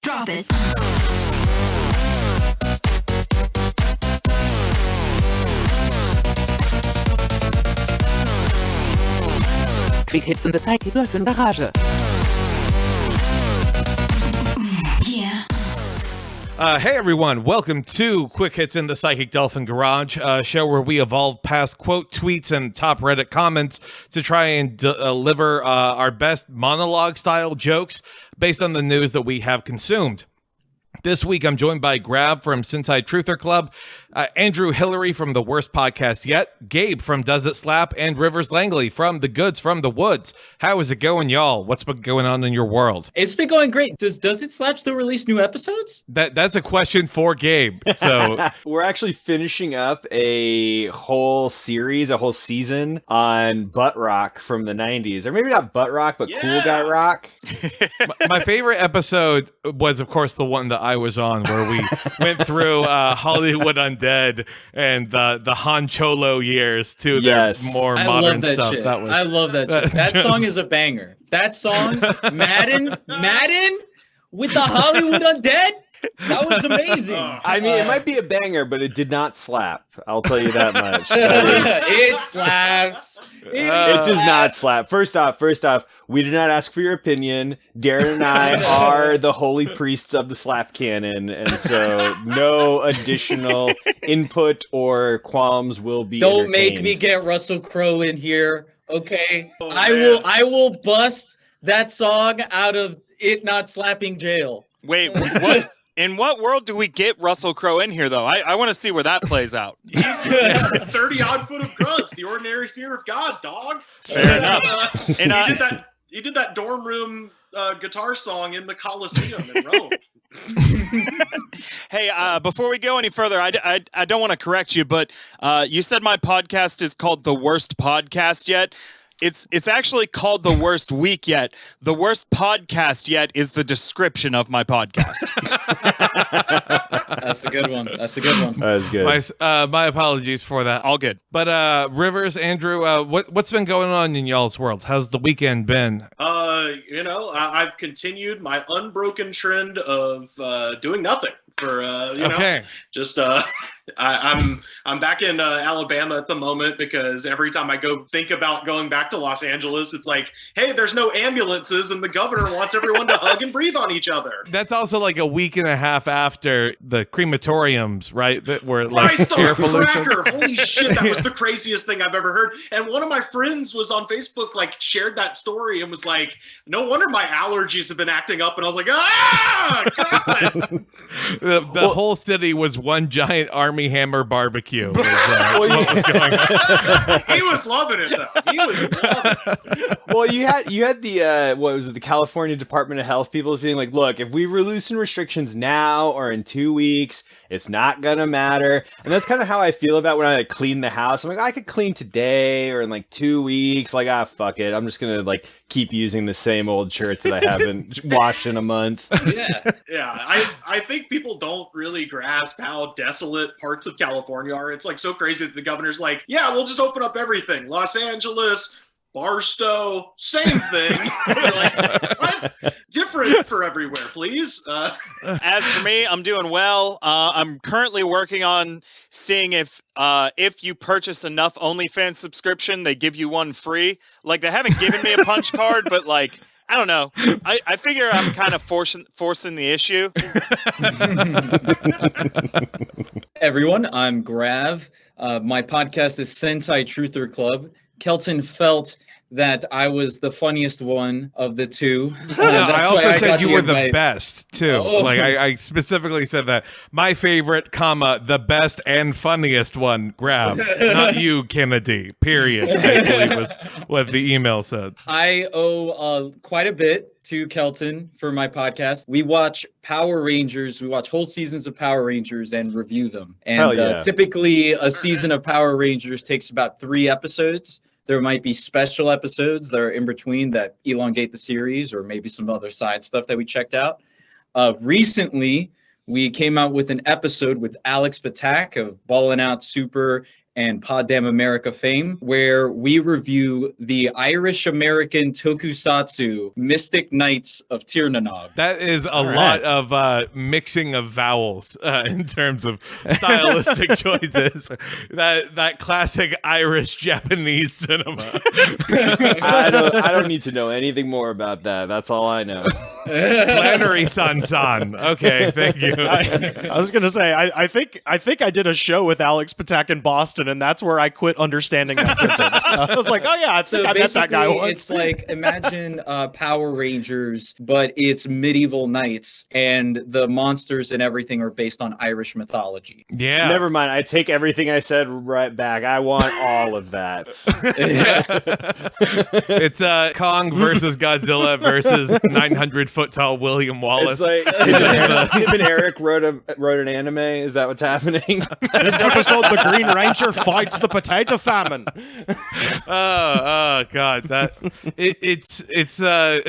Drop it. Quick hits in the psychic Dolphin garage. Yeah. Hey everyone, welcome to Quick Hits in the Psychic Dolphin Garage, a show where we evolve past quote tweets and top Reddit comments to try and deliver our best monologue-style jokes based on the news that we have consumed. This week, I'm joined by Grab from Sentai Truther Club, Andrew Hillary from The Worst Podcast Yet, Gabe from Does It Slap, and Rivers Langley from The Goods from the Woods. How is it going, y'all? What's been going on in your world? It's been going great. Does It Slap still release new episodes? That's a question for Gabe. So we're actually finishing up a whole series, a whole season on butt rock from the 90s. Or maybe not butt rock, but cool guy rock. My favorite episode was, of course, the one that I was on where we went through Hollywood Undead and the Han Cholo years to their more modern stuff. Shit. That was, I love that shit. That song is a banger. That song, Madden with the Hollywood Undead, that was amazing. I mean, it might be a banger, but it did not slap. I'll tell you that much. It slaps. It does not slap. First off, we did not ask for your opinion. Darren and I are the holy priests of the slap canon, and so no additional input or qualms will be Don't make entertained. me get Russell Crowe in here, okay? I will bust that song out of it not slapping jail. Wait, what? In what world do we get Russell Crowe in here, though? I want to see where that plays out. He's 30-odd foot of grunts, the ordinary fear of God, dog. Fair enough. And he did that dorm room guitar song in the Colosseum in Rome. Hey, before we go any further, I don't want to correct you, but you said my podcast is called The Worst Podcast Yet. It's actually called The Worst Week Yet. The Worst Podcast Yet is the description of my podcast. That's a good one. That was good. my apologies for that. All good. But Rivers, Andrew, what's been going on in y'all's world? How's the weekend been? I've continued my unbroken trend of doing nothing for I'm back in Alabama at the moment because every time I go think about going back to Los Angeles, it's like, hey, there's no ambulances and the governor wants everyone to hug and breathe on each other. That's also like a week and a half after the crematoriums, right? That were like Christ on air a pollution. cracker. Holy shit, that was the craziest thing I've ever heard. And one of my friends was on Facebook, shared that story and was like, no wonder my allergies have been acting up. And I was like, God! The whole city was one giant Army Hammer barbecue. Was, what was going on. He was loving it, though. He was loving it. Well, you had the the California Department of Health people being like, look, if we loosen restrictions now or in 2 weeks, it's not gonna matter. And that's kind of how I feel about when I clean the house. I'm like, I could clean today or in 2 weeks. Fuck it. I'm just gonna keep using the same old shirt that I haven't washed in a month. Yeah. I think people don't really grasp how desolate parts of California are. It's so crazy that the governor's like, yeah, we'll just open up everything. Los Angeles, Barstow, same thing. What? Different for everywhere, please. As for me, I'm doing well. I'm currently working on seeing if you purchase enough OnlyFans subscription, they give you one free. They haven't given me a punch card, but I don't know. I figure I'm kind of forcing the issue. Everyone, I'm Grav. My podcast is Sentai Truther Club. Kelton felt that I was the funniest one of the two. I also said you were the best, too. Oh. I specifically said that. My favorite, the best and funniest one, Grab. Not you, Kennedy, period, I believe was what the email said. I owe quite a bit to Kelton for my podcast. We watch Power Rangers. We watch whole seasons of Power Rangers and review them. And typically a season of Power Rangers takes about 3 episodes. There might be special episodes that are in between that elongate the series, or maybe some other side stuff that we checked out. Recently, we came out with an episode with Alex Patak of Ballin' Out Super and Poddamn America fame, where we review the Irish-American tokusatsu Mystic Knights of Tirnanog. That is a lot of mixing of vowels in terms of stylistic choices. That classic Irish-Japanese cinema. I don't need to know anything more about that. That's all I know. Flannery San. Okay, thank you. I was gonna say, I think I did a show with Alex Patak in Boston, and that's where I quit understanding that sentence. I was like, oh yeah, I think I met that guy once. It's like, imagine Power Rangers, but it's medieval knights, and the monsters and everything are based on Irish mythology. Yeah. Never mind. I take everything I said right back. I want all of that. It's Kong versus Godzilla versus 900-foot tall William Wallace. It's like Tim and Eric wrote an anime. Is that what's happening? This episode, the Green Ranger fights the potato famine. Oh God, it's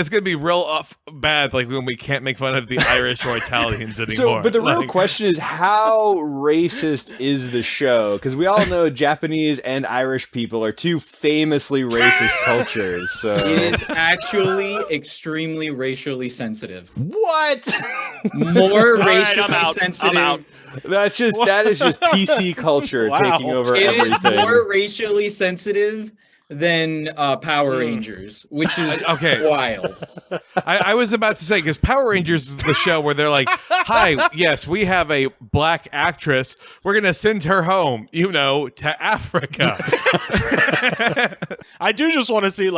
gonna be real bad, like when we can't make fun of the Irish or Italians anymore. So, but the real question is, how racist is the show? Because we all know Japanese and Irish people are two famously racist cultures. So it is actually extremely racially sensitive. What? More All right, racially I'm out. sensitive. I'm out. that is just PC culture taking over It is everything. more racially sensitive than Power Rangers, which is wild. I was about to say, because Power Rangers is the show where they're like, hi, yes, we have a black actress. We're going to send her home, to Africa. I do just want to see,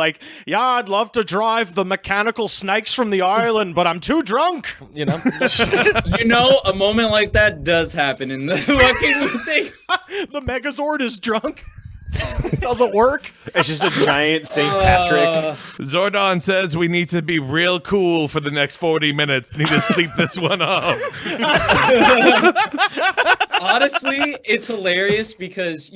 I'd love to drive the mechanical snakes from the island, but I'm too drunk, A moment like that does happen in the fucking thing. The Megazord is drunk. Doesn't work. It's just a giant St. Patrick. Zordon says we need to be real cool for the next 40 minutes. Need to sleep this one off. Honestly, it's hilarious because,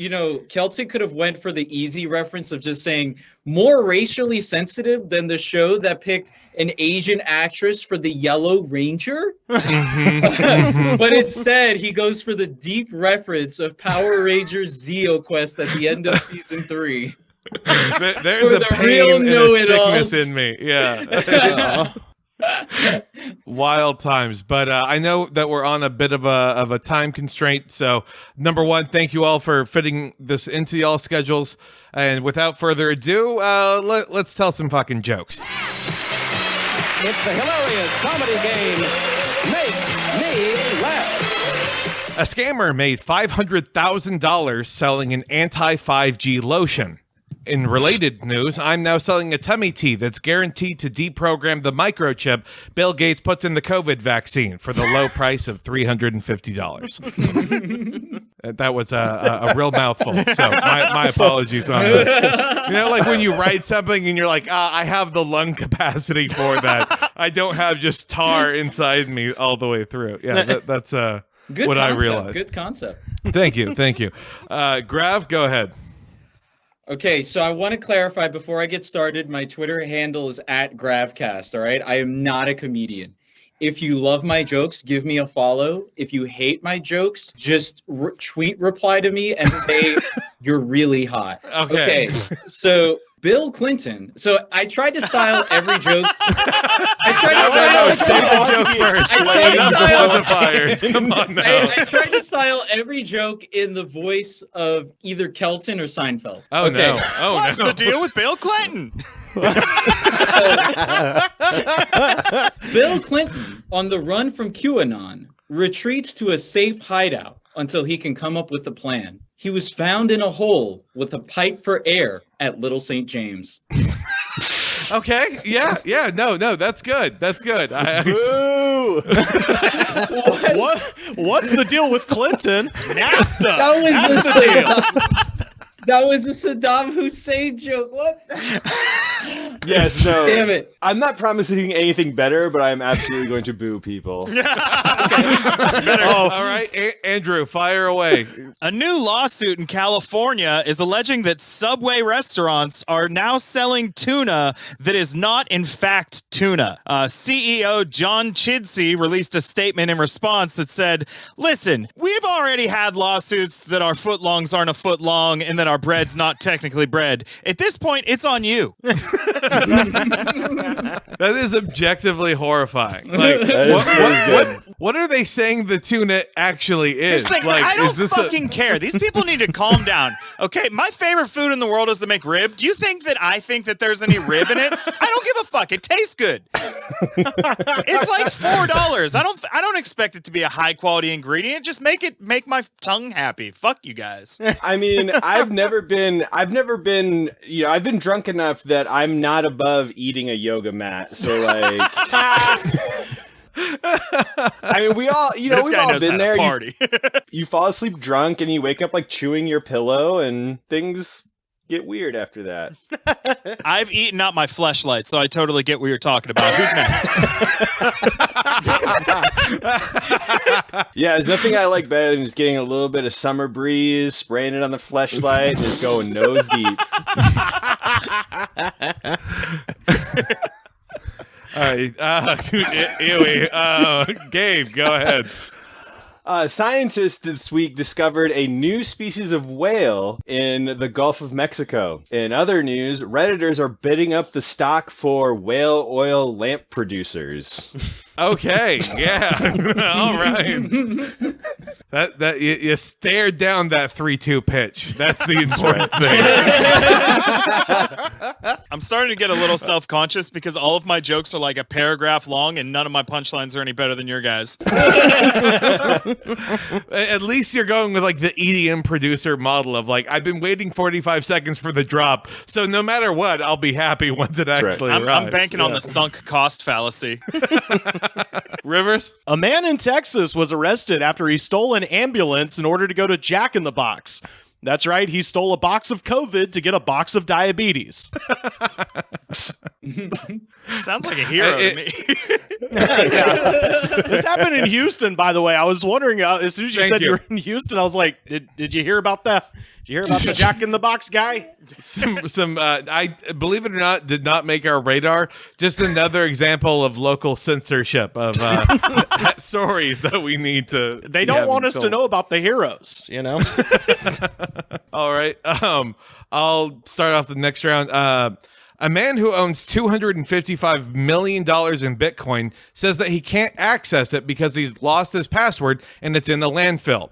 Celtic could have went for the easy reference of just saying more racially sensitive than the show that picked an Asian actress for the Yellow Ranger. But instead, he goes for the deep reference of Power Rangers Zeo Quest at the end of season 3. There's a pain and a sickness in me. Yeah. Wild times, but I know that we're on a bit of a time constraint. So, number one, thank you all for fitting this into y'all schedules. And without further ado, let's tell some fucking jokes. It's the hilarious comedy game, Make Me Laugh. A scammer made $500,000 selling an anti-5G lotion. In related news, I'm now selling a tummy tea that's guaranteed to deprogram the microchip Bill Gates puts in the COVID vaccine for the low price of $350. That was a real mouthful, so my apologies on that. Like when you write something and you're like, I have the lung capacity for that. I don't have just tar inside me all the way through. Yeah, that's Good what concept. I realized. Good concept. Thank you. Grav, go ahead. Okay, so I want to clarify before I get started, my Twitter handle is @GravCast, all right? I am not a comedian. If you love my jokes, give me a follow. If you hate my jokes, just tweet reply to me and say, you're really hot. Okay, so Bill Clinton. So I tried to style every joke. I tried to style every joke in the voice of either Kelton or Seinfeld. What's the deal with Bill Clinton? Bill Clinton, on the run from QAnon, retreats to a safe hideout until he can come up with a plan. He was found in a hole with a pipe for air at Little St. James. Okay. Yeah. No, that's good. That's good. What's the deal with Clinton? NAFTA. That's the deal. That was a Saddam Hussein joke. What? Yes, no. Damn it. I'm not promising anything better, but I'm absolutely going to boo people. Oh, all right, Andrew, fire away. A new lawsuit in California is alleging that Subway restaurants are now selling tuna that is not, in fact, tuna. CEO John Chidsey released a statement in response that said, "Listen, we've already had lawsuits that our footlongs aren't a foot long and that our bread's not technically bread. At this point, it's on you." That is objectively horrifying. Like, what are they saying the tuna actually is? Here's the thing, Like, I don't is this fucking care. These people need to calm down. Okay, my favorite food in the world is the McRib. Do you think that I think that there's any rib in it? I don't give a fuck. It tastes good. It's like $4. I don't expect it to be a high quality ingredient. Just make my tongue happy. Fuck you guys. I mean, I've never been, you know, I've been drunk enough that I'm not above eating a yoga mat. So like, I mean, we all, you know, we've all been there. Party. You fall asleep drunk and you wake up like chewing your pillow and things get weird after that. I've eaten out my fleshlight, so I totally get what you're talking about. Who's next? Yeah, there's nothing I like better than just getting a little bit of summer breeze, spraying it on the fleshlight, and just going nose deep. All right, Gabe, go ahead. Scientists this week discovered a new species of whale in the Gulf of Mexico. In other news, Redditors are bidding up the stock for whale oil lamp producers. Okay, yeah, all right. That you stared down that 3-2 pitch. That's the important thing. I'm starting to get a little self-conscious because all of my jokes are like a paragraph long and none of my punchlines are any better than your guys. At least you're going with like the EDM producer model of like, I've been waiting 45 seconds for the drop, so no matter what, I'll be happy once it actually arrives. I'm banking on the sunk cost fallacy. Rivers? A man in Texas was arrested after he stole an ambulance in order to go to Jack in the Box. That's right, he stole a box of COVID to get a box of diabetes. Sounds like a hero to me. Yeah. This happened in Houston, by the way. I was wondering, as soon as you said you were in Houston, I was like, did you hear about that? Did you hear about the Jack in the Box guy? I believe it or not, did not make our radar. Just another example of local censorship of stories that we need to. They don't want us to know about the heroes, you know? All right. I'll start off the next round. A man who owns $255 million in Bitcoin says that he can't access it because he's lost his password and it's in the landfill.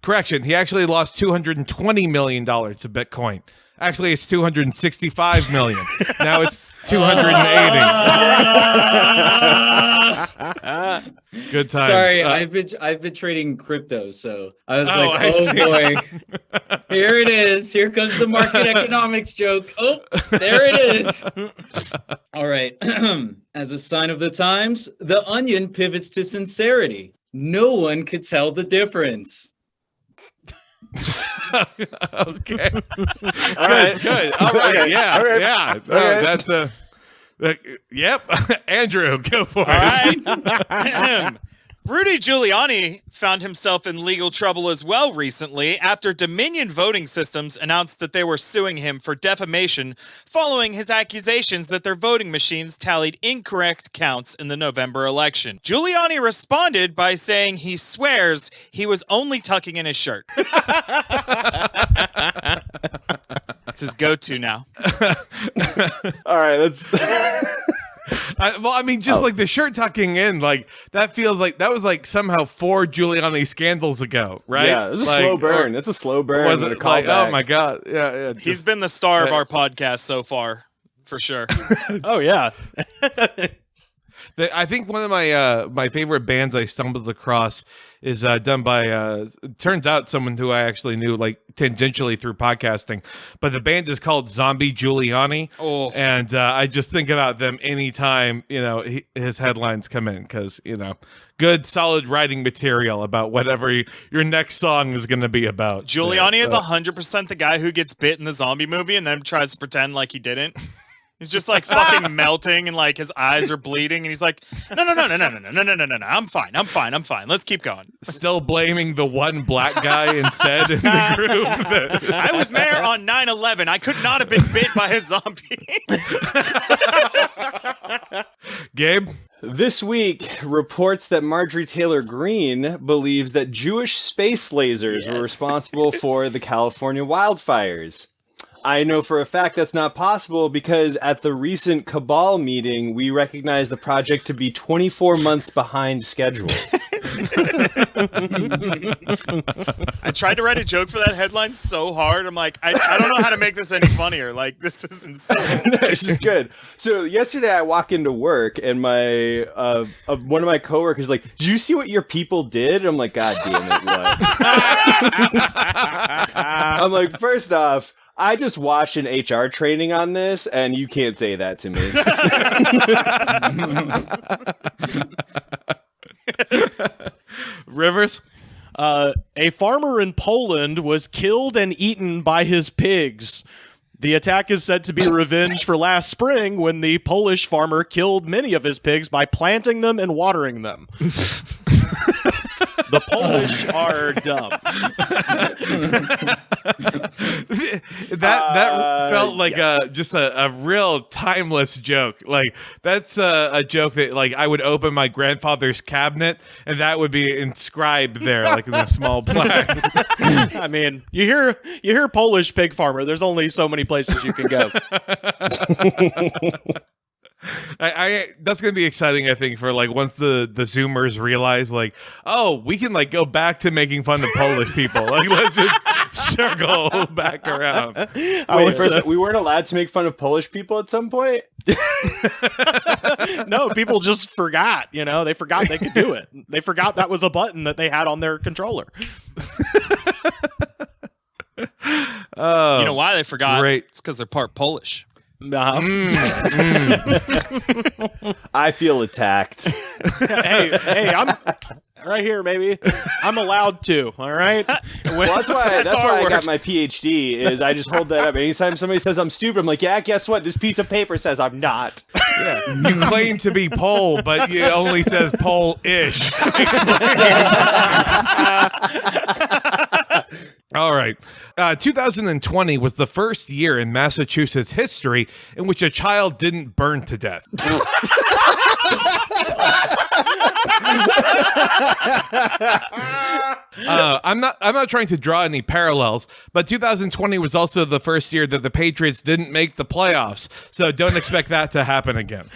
Correction, he actually lost $220 million to Bitcoin. Actually, it's $265 million. Now it's $280. Good times. Sorry, I've been trading crypto, so I was boy, here it is. Here comes the market economics joke. Oh, there it is. All right. As a sign of the times, the Onion pivots to sincerity. No one could tell the difference. Okay. All right. Good. All right. Okay. Yeah. All right. Yeah. Okay. That's yep. Andrew, go for All it. right. Rudy Giuliani found himself in legal trouble as well recently after Dominion Voting Systems announced that they were suing him for defamation following his accusations that their voting machines tallied incorrect counts in the November election. Giuliani responded by saying he swears he was only tucking in his shirt. It's his go-to now. All right, let's. Just like the shirt tucking in, like that feels like that was like somehow 4 Giuliani scandals ago, right? Yeah, it's a slow burn. It's a slow burn. Was it like, oh my god? Yeah. He's been the star of our podcast so far, for sure. Oh yeah. I think one of my favorite bands I stumbled across is done by turns out someone who I actually knew like tangentially through podcasting, but the band is called Zombie Giuliani. Oh, and I just think about them anytime his headlines come in because good solid writing material about whatever your next song is going to be about. Giuliani is 100% the guy who gets bit in the zombie movie and then tries to pretend like he didn't. He's just like fucking melting and like his eyes are bleeding. And he's like, no. I'm fine. Let's keep going. Still blaming the one black guy instead in the group. I was mayor on 9/11. I could not have been bit by a zombie. Gabe? This week, reports that Marjorie Taylor Greene believes that Jewish space lasers were responsible for the California wildfires. I know for a fact that's not possible because at the recent Cabal meeting, we recognized the project to be 24 months behind schedule. I tried to write a joke for that headline so hard. I'm like, I don't know how to make this any funnier. Like, this is insane. This is good. So yesterday I walk into work and my one of my coworkers is like, "Did you see what your people did?" I'm like, "God damn it, what?" I'm like, first off, I just watched an HR training on this, and you can't say that to me. Rivers? A farmer in Poland was killed and eaten by his pigs. The attack is said to be revenge for last spring when the Polish farmer killed many of his pigs by planting them and watering them. The Polish are dumb. that felt like just a real timeless joke. Like that's a joke that like I would open my grandfather's cabinet and that would be inscribed there like in a small plaque. I mean, you hear Polish pig farmer. There's only so many places you can go. That's gonna be exciting, I think, for like once the Zoomers realize like, oh, we can like go back to making fun of Polish people. Like let's just circle back around. Wait, first, we weren't allowed to make fun of Polish people at some point? No, people just forgot, they forgot they could do it. They forgot that was a button that they had on their controller. You know why they forgot? Great. It's because they're part Polish. I feel attacked. Hey, I'm right here, baby. I'm allowed to. All right. Well, that's why I got my PhD. Is I just hold that up. Anytime somebody says I'm stupid, I'm like, yeah, guess what? This piece of paper says I'm not. Yeah. You claim to be Pole, but it only says Pole-ish. All right. 2020 was the first year in Massachusetts history in which a child didn't burn to death. I'm not trying to draw any parallels, but 2020 was also the first year that the Patriots didn't make the playoffs, so don't expect that to happen again.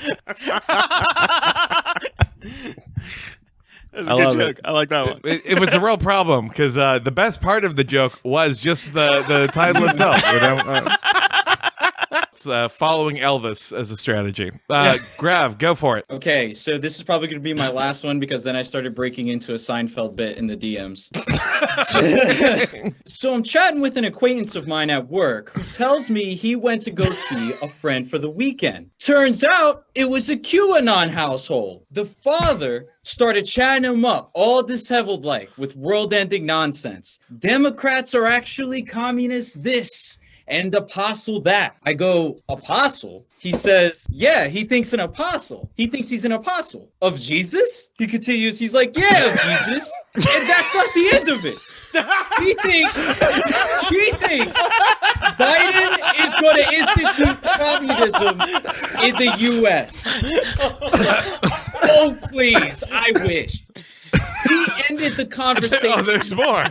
That's a good joke. I like that one. It was a real problem because the best part of the joke was just the title itself. It's following Elvis as a strategy. Grav, go for it. Okay, so this is probably going to be my last one because then I started breaking into a Seinfeld bit in the DMs. So I'm chatting with an acquaintance of mine at work who tells me he went to go see a friend for the weekend. Turns out it was a QAnon household. The father started chatting him up, all disheveled like, with world-ending nonsense. Democrats are actually communists this and apostle that. I go, apostle? He says, yeah, he thinks an apostle. He thinks he's an apostle. Of Jesus? He continues, he's like, yeah, of Jesus. And that's not the end of it. He thinks Biden is going to institute communism in the U.S. Oh, please, I wish. He ended the conversation. Oh, there's more.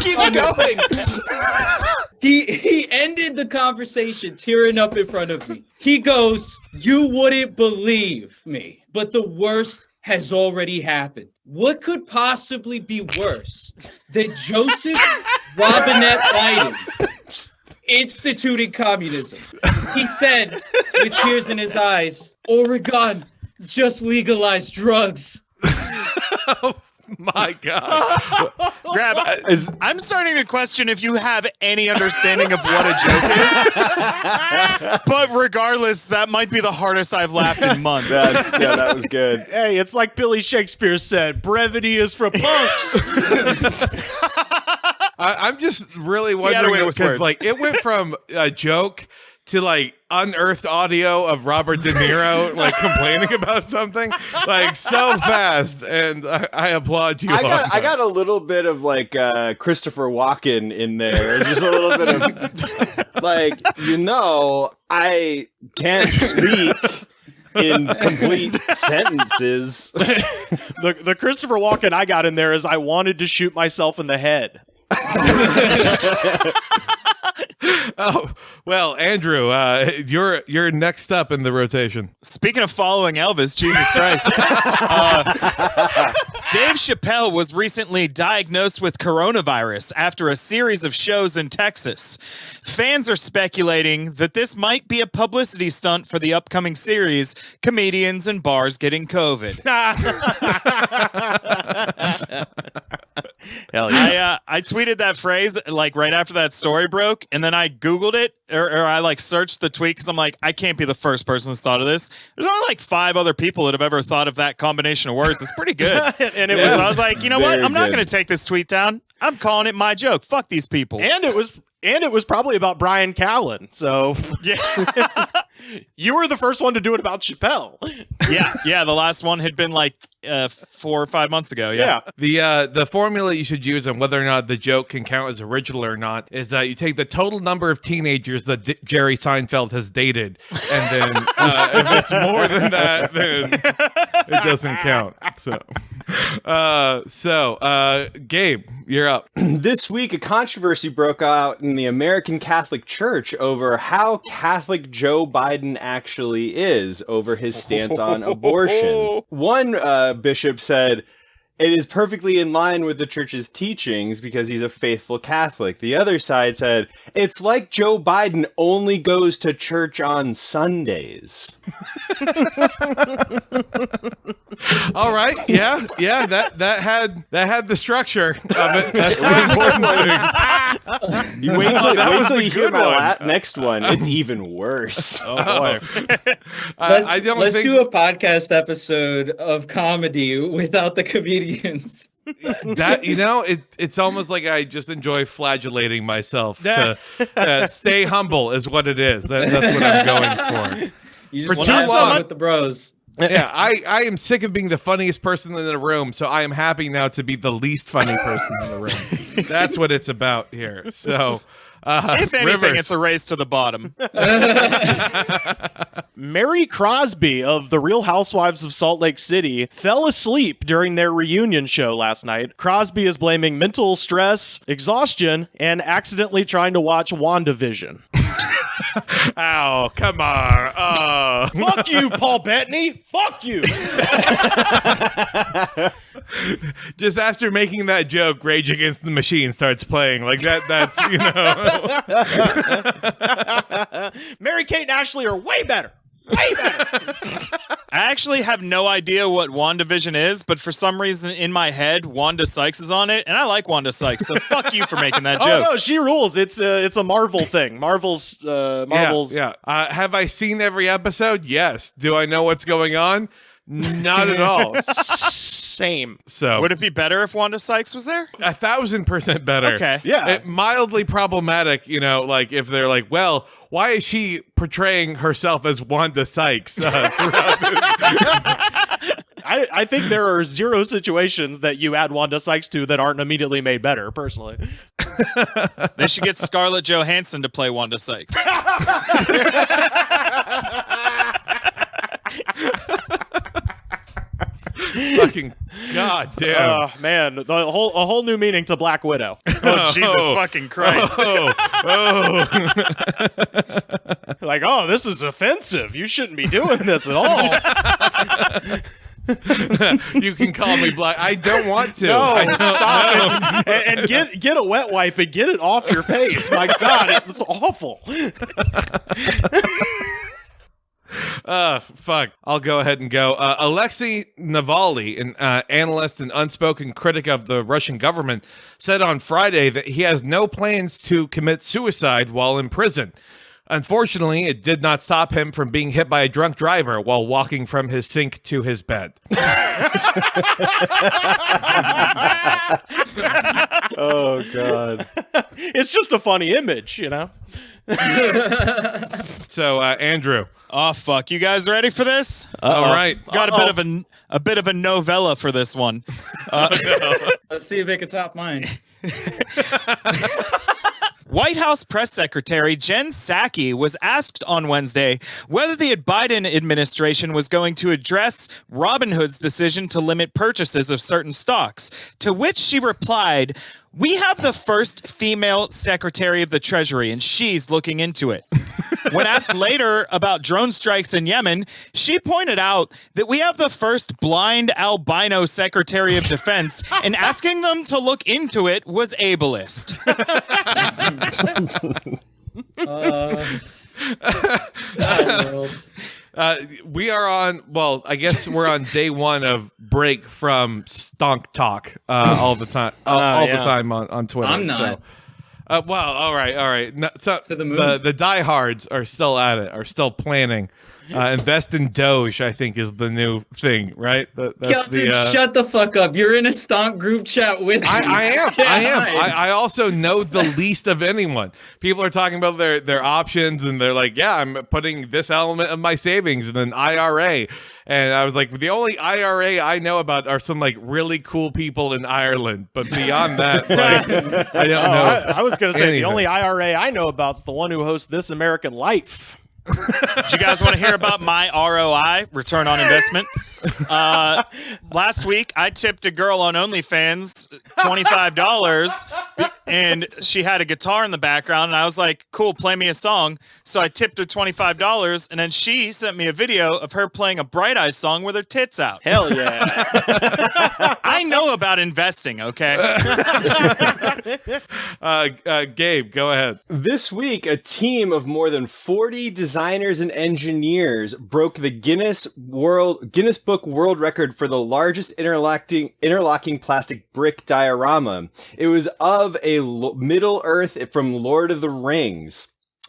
Keep going. He ended the conversation tearing up in front of me. He goes, you wouldn't believe me, but the worst has already happened. What could possibly be worse than Joseph Robinette Biden instituting communism? He said, with tears in his eyes, Oregon just legalized drugs. Oh my God. Grab, I'm starting to question if you have any understanding of what a joke is. But regardless, that might be the hardest I've laughed in months. That was good. Hey, it's like Billy Shakespeare said, brevity is for punks. I'm just really wondering because like it went from a joke to like unearthed audio of Robert De Niro like complaining about something like so fast, and I applaud you. I got a little bit of like Christopher Walken in there. It's just a little bit of like, I can't speak in complete sentences. The Christopher Walken I got in there is I wanted to shoot myself in the head. Oh, well, Andrew, you're next up in the rotation. Speaking of following Elvis, Jesus Christ. Dave Chappelle was recently diagnosed with coronavirus after a series of shows in Texas. Fans are speculating that this might be a publicity stunt for the upcoming series, Comedians in Bars Getting COVID. Hell yeah. I tweeted that phrase like right after that story broke, and then I Googled it, or I like searched the tweet because I'm like, I can't be the first person who's thought of this. There's only like 5 other people that have ever thought of that combination of words. It's pretty good. And I was like, you know what? I'm not going to take this tweet down. I'm calling it my joke. Fuck these people. And it was probably about Brian Callen. So Yeah. you were the first one to do it about Chappelle. Yeah. The last one had been like 4 or 5 months ago. Yeah. The formula you should use on whether or not the joke can count as original or not is you take the total number of teenagers that Jerry Seinfeld has dated, and then if it's more than that, then it doesn't count. So, Gabe, you're up. This week, a controversy broke out in the American Catholic Church over how Catholic Joe Biden actually is over his stance on abortion. One bishop said, "It is perfectly in line with the church's teachings because he's a faithful Catholic." The other side said, "It's like Joe Biden only goes to church on Sundays." All right, yeah, that had the structure of it. That's the important thing. You wait till you hear good my one. next one. It's even worse. Oh boy. Let's do a podcast episode of comedy without the comedians. That it's almost like I just enjoy flagellating myself to stay humble is what it is. That's what I'm going for. You just For want too to long- with the bros. Yeah, I am sick of being the funniest person in the room, so I am happy now to be the least funny person in the room. That's what it's about here. So, If anything, Rivers. it's a race to the bottom. Mary Crosby of The Real Housewives of Salt Lake City fell asleep during their reunion show last night. Crosby is blaming mental stress, exhaustion, and accidentally trying to watch WandaVision. Ow, come on. Oh. Fuck you, Paul Bettany. Fuck you. Just after making that joke, Rage Against the Machine starts playing. Like that's Mary-Kate and Ashley are way better. Way better. I actually have no idea what WandaVision is, but for some reason in my head, Wanda Sykes is on it, and I like Wanda Sykes, so fuck you for making that joke. Oh no, she rules. It's a Marvel thing. Marvel's. Yeah. Have I seen every episode? Yes. Do I know what's going on? Not at all. Same. So Would it be better if Wanda Sykes was there? 1,000% better. Okay. Yeah. Mildly problematic, like if they're like, well, why is she portraying herself as Wanda Sykes? Throughout this? I think there are 0 situations that you add Wanda Sykes to that aren't immediately made better, personally. They should get Scarlett Johansson to play Wanda Sykes. Fucking goddamn. Oh man, a whole new meaning to Black Widow. Oh, Jesus fucking Christ. Like, oh, this is offensive. You shouldn't be doing this at all. You can call me black. I don't want to. No, I don't stop it. And get a wet wipe and get it off your face. My God, it's awful. Fuck. I'll go ahead and go. Alexei Navalny, an analyst and unspoken critic of the Russian government, said on Friday that he has no plans to commit suicide while in prison. Unfortunately, it did not stop him from being hit by a drunk driver while walking from his sink to his bed. Oh, God. It's just a funny image, So, Andrew. Oh fuck! You guys ready for this? All right. Got a bit of a novella for this one. Let's see if they can top mine. White House Press Secretary Jen Psaki was asked on Wednesday whether the Biden administration was going to address Robinhood's decision to limit purchases of certain stocks, to which she replied, "We have the first female Secretary of the Treasury, and she's looking into it." When asked later about drone strikes in Yemen, she pointed out that we have the first blind albino Secretary of Defense, and asking them to look into it was ableist. We are on, well, I guess we're on day one of break from Stonk Talk all the time, the time on Twitter. I'm not. Well, all right. No, so To the moon. the diehards are still at it, are still planning. Invest in Doge, I think, is the new thing, right? Shut the fuck up. You're in a stonk group chat with me. I am. Can't I am. hide. I also know the least of anyone. People are talking about their options, and they're like, yeah, I'm putting this element of my savings in an IRA. And I was like, the only IRA I know about are some like really cool people in Ireland. But beyond that, like, I don't know. I was going to say anything. the only IRA I know about is the one who hosts This American Life. Do you guys want to hear about my ROI, return on investment? Last week, I tipped a girl on OnlyFans $25, and she had a guitar in the background, and I was like, cool, play me a song. So I tipped her $25, and then she sent me a video of her playing a Bright Eyes song with her tits out. Hell yeah. I know about investing, okay? Gabe, go ahead. This week, a team of more than 40 designers and engineers broke the Guinness Book World Record for the largest interlocking plastic brick diorama. It was of a Middle Earth from Lord of the Rings.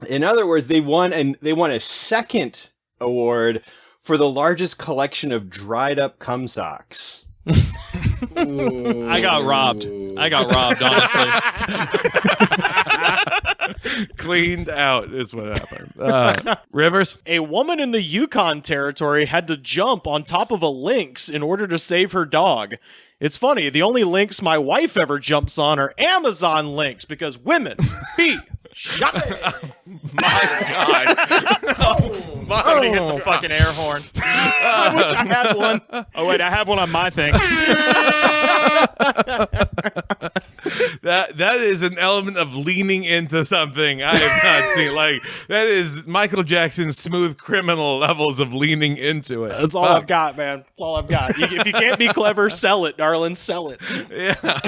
In other words, they won a second award for the largest collection of dried up cum socks. I got robbed, honestly. Cleaned out is what happened. Rivers? A woman in the Yukon Territory had to jump on top of a lynx in order to save her dog. It's funny, the only lynx my wife ever jumps on are Amazon lynx because women be shopping. My God. Somebody hit the fucking air horn. I wish I had one. Oh, wait, I have one on my thing. That is an element of leaning into something I have not seen. Like, that is Michael Jackson's Smooth Criminal levels of leaning into it. That's all I've got, man. That's all I've got. If you can't be clever, sell it, darling. Sell it. Yeah.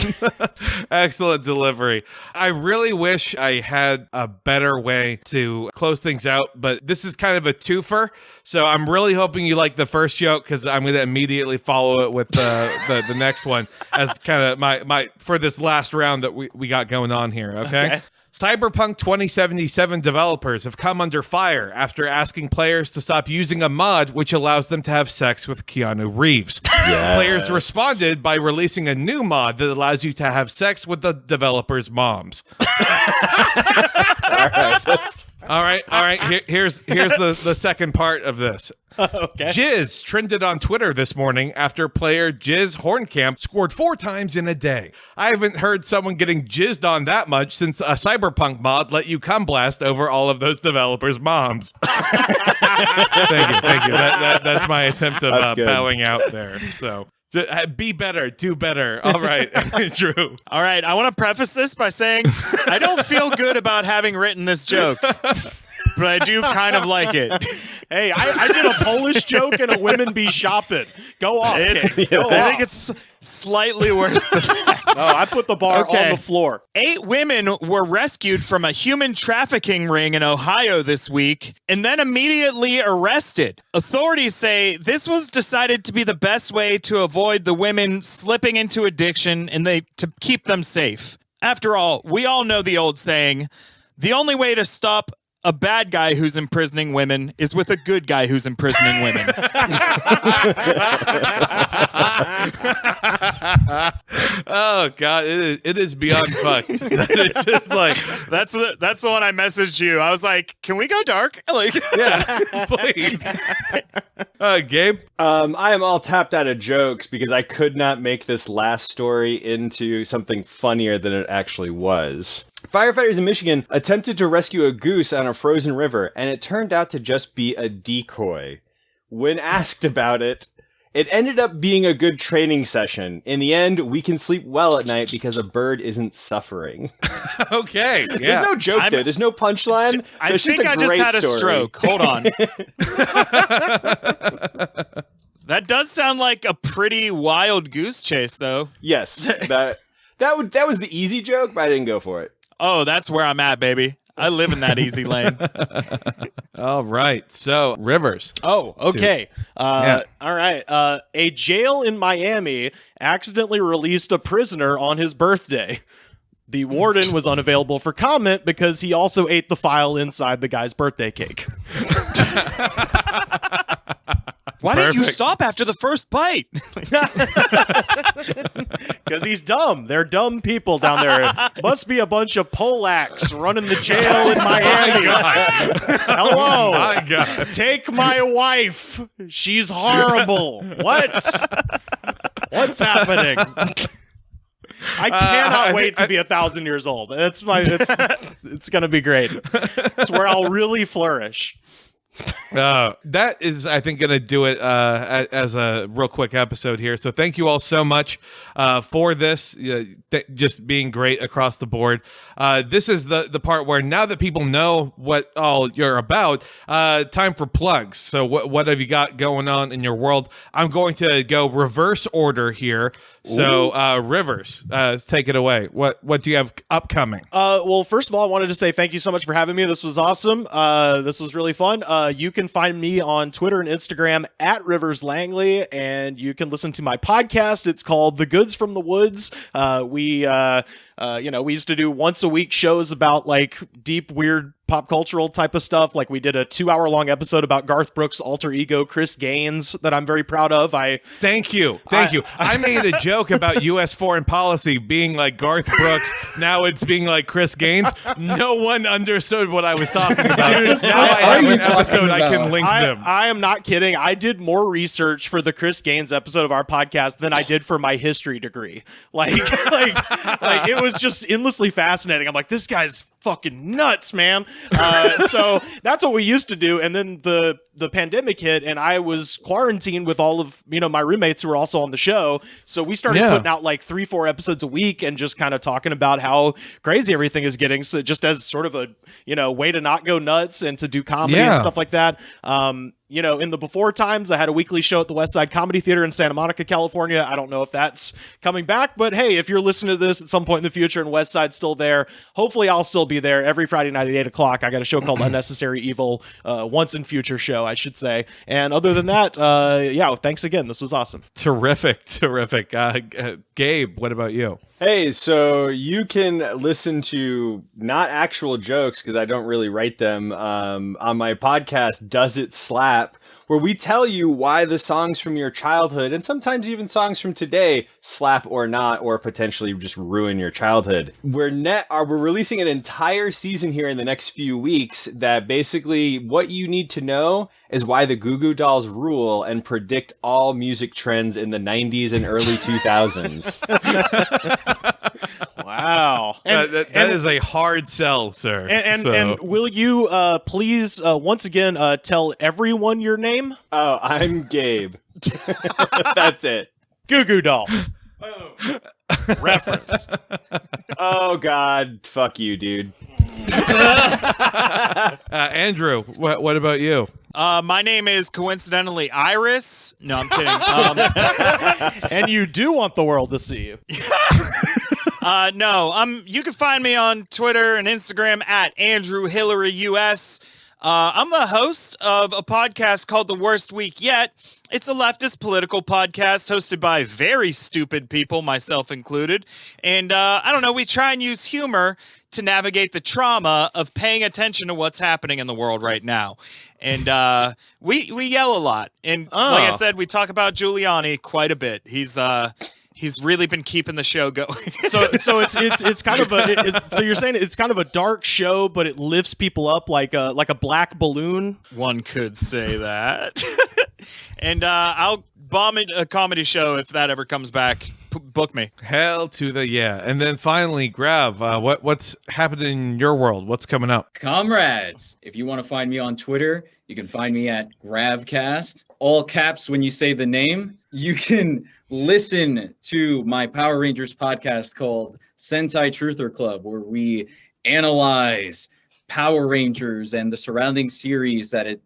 Excellent delivery. I really wish I had a better way to close things out, but this is kind of a twofer. So I'm really hoping you like the first joke because I'm going to immediately follow it with the next one as kind of my for this last round that we got going on here. Okay. Cyberpunk 2077 developers have come under fire after asking players to stop using a mod which allows them to have sex with Keanu Reeves. Yes. Players responded by releasing a new mod that allows you to have sex with the developers' moms. All right. Here's the second part of this. Okay. Jizz trended on Twitter this morning after player Jizz Hornkamp scored 4 times in a day. I haven't heard someone getting jizzed on that much since a Cyberpunk mod let you cum blast over all of those developers' moms. Thank you. That's my attempt of bowing out there. So be better, do better. All right, Drew. All right, I want to preface this by saying I don't feel good about having written this joke, but I do kind of like it. Hey, I did a Polish joke and a women be shopping. Go off. I think it's slightly worse than that. Oh, I put the bar on the floor. 8 women were rescued from a human trafficking ring in Ohio this week and then immediately arrested. Authorities say this was decided to be the best way to avoid the women slipping into addiction and to keep them safe. After all, we all know the old saying, the only way to stop a bad guy who's imprisoning women is with a good guy who's imprisoning women. Oh God, it is beyond fucked. It's just like That's the one I messaged you. I was like, "Can we go dark?" Like, yeah, please. Gabe. I am all tapped out of jokes because I could not make this last story into something funnier than it actually was. Firefighters in Michigan attempted to rescue a goose on a frozen river, and it turned out to just be a decoy. When asked about it, it ended up being a good training session. In the end, we can sleep well at night because a bird isn't suffering. Okay, yeah. There's no joke there. There's no punchline. I think I just had a stroke. Hold on. That does sound like a pretty wild goose chase, though. Yes, that was the easy joke, but I didn't go for it. Oh, that's where I'm at, baby. I live in that easy lane. All right. So, Rivers. Oh, okay. Yeah. All right. A jail in Miami accidentally released a prisoner on his birthday. The warden was unavailable for comment because he also ate the file inside the guy's birthday cake. Why didn't you stop after the first bite? Because he's dumb. They're dumb people down there. Must be a bunch of Polacks running the jail in Miami. Hello. My God. Take my wife. She's horrible. What? What's happening? I cannot wait to be 1,000 years old. It's going to be great. It's where I'll really flourish. That is, I think, going to do it as a real quick episode here. So thank you all so much for this, just being great across the board. This is the part where now that people know what all you're about, time for plugs. So what have you got going on in your world? I'm going to go reverse order here. So Rivers, take it away. What do you have upcoming? Well, first of all, I wanted to say thank you so much for having me. This was awesome. This was really fun. You can find me on Twitter and Instagram at Rivers Langley, and you can listen to my podcast. It's called The Goods from the Woods. We used to do once a week shows about like deep, weird pop cultural type of stuff. Like we did a 2-hour-long episode about Garth Brooks' alter ego, Chris Gaines, that I'm very proud of. Thank you. I made a joke about U.S. foreign policy being like Garth Brooks. Now it's being like Chris Gaines. No one understood what I was talking about. Dude, now I have an episode I can link them. I am not kidding. I did more research for the Chris Gaines episode of our podcast than I did for my history degree. Like it was just endlessly fascinating. I'm like, this guy's fucking nuts, man. So that's what we used to do. And then the pandemic hit and I was quarantined with all of, my roommates who were also on the show. So we started putting out like 3-4 episodes a week and just kind of talking about how crazy everything is getting. So just as sort of a, way to not go nuts and to do comedy and stuff like that. In the before times, I had a weekly show at the West Side Comedy Theater in Santa Monica, California. I don't know if that's coming back, but hey, if you're listening to this at some point in the future and West Side's still there, hopefully I'll still be there every Friday night at 8 o'clock. I got a show called Unnecessary Evil, once in future show, I should say. And other than that, thanks again. This was awesome. Terrific. Gabe, what about you? Hey, so you can listen to not actual jokes because I don't really write them on my podcast, Does It Slap, where we tell you why the songs from your childhood and sometimes even songs from today slap or not, or potentially just ruin your childhood. We're releasing an entire season here in the next few weeks that basically what you need to know is why the Goo Goo Dolls rule and predict all music trends in the 90s and early 2000s. Wow. That is a hard sell, sir. And will you please once again tell everyone your name? Oh, I'm Gabe. That's it. Goo Goo Doll. Reference. Oh God, fuck you, dude. Andrew, what about you? My name is coincidentally Iris. No, I'm kidding. And you do want the world to see you. No, you can find me on Twitter and Instagram at AndrewHillaryUS. I'm the host of a podcast called The Worst Week Yet. It's a leftist political podcast hosted by very stupid people, myself included. And I don't know, we try and use humor to navigate the trauma of paying attention to what's happening in the world right now. And we yell a lot. And like I said, we talk about Giuliani quite a bit. He's He's really been keeping the show going. So it's kind of so you're saying it's kind of a dark show, but it lifts people up like a black balloon. One could say that. And I'll bomb a comedy show if that ever comes back. Book me. Hell to the yeah. And then finally, Grav, what's happening in your world? What's coming up? Comrades, if you want to find me on Twitter, you can find me at Gravcast. All caps when you say the name. You can listen to my Power Rangers podcast called Sentai Truther Club, where we analyze Power Rangers and the surrounding series that it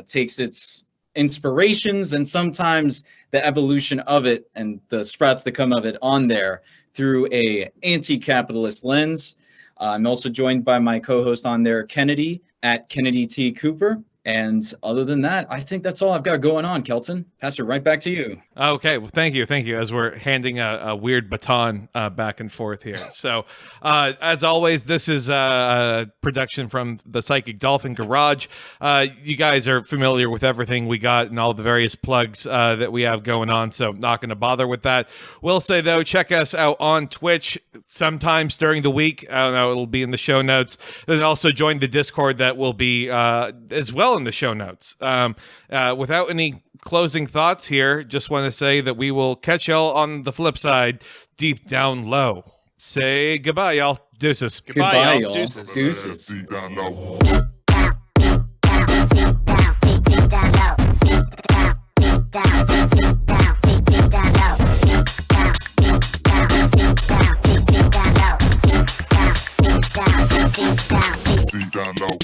takes its inspirations and sometimes the evolution of it and the sprouts that come of it on there through a anti-capitalist lens. I'm also joined by my co-host on there, Kennedy, at Kennedy T. Cooper. And other than that, I think that's all I've got going on, Kelton. Pass it right back to you. Okay, well, thank you. As we're handing a weird baton back and forth here. So, as always, this is a production from the Psychic Dolphin Garage. You guys are familiar with everything we got and all the various plugs that we have going on, so not going to bother with that. Will say, though, check us out on Twitch sometimes during the week. I don't know, it'll be in the show notes. And also join the Discord that will be as well in the show notes. Without any closing thoughts here, just want to say that we will catch y'all on the flip side, deep down low. Say goodbye, y'all. Deuces. Goodbye, y'all. Deuces. Deuces. Deep down low. Deep down low.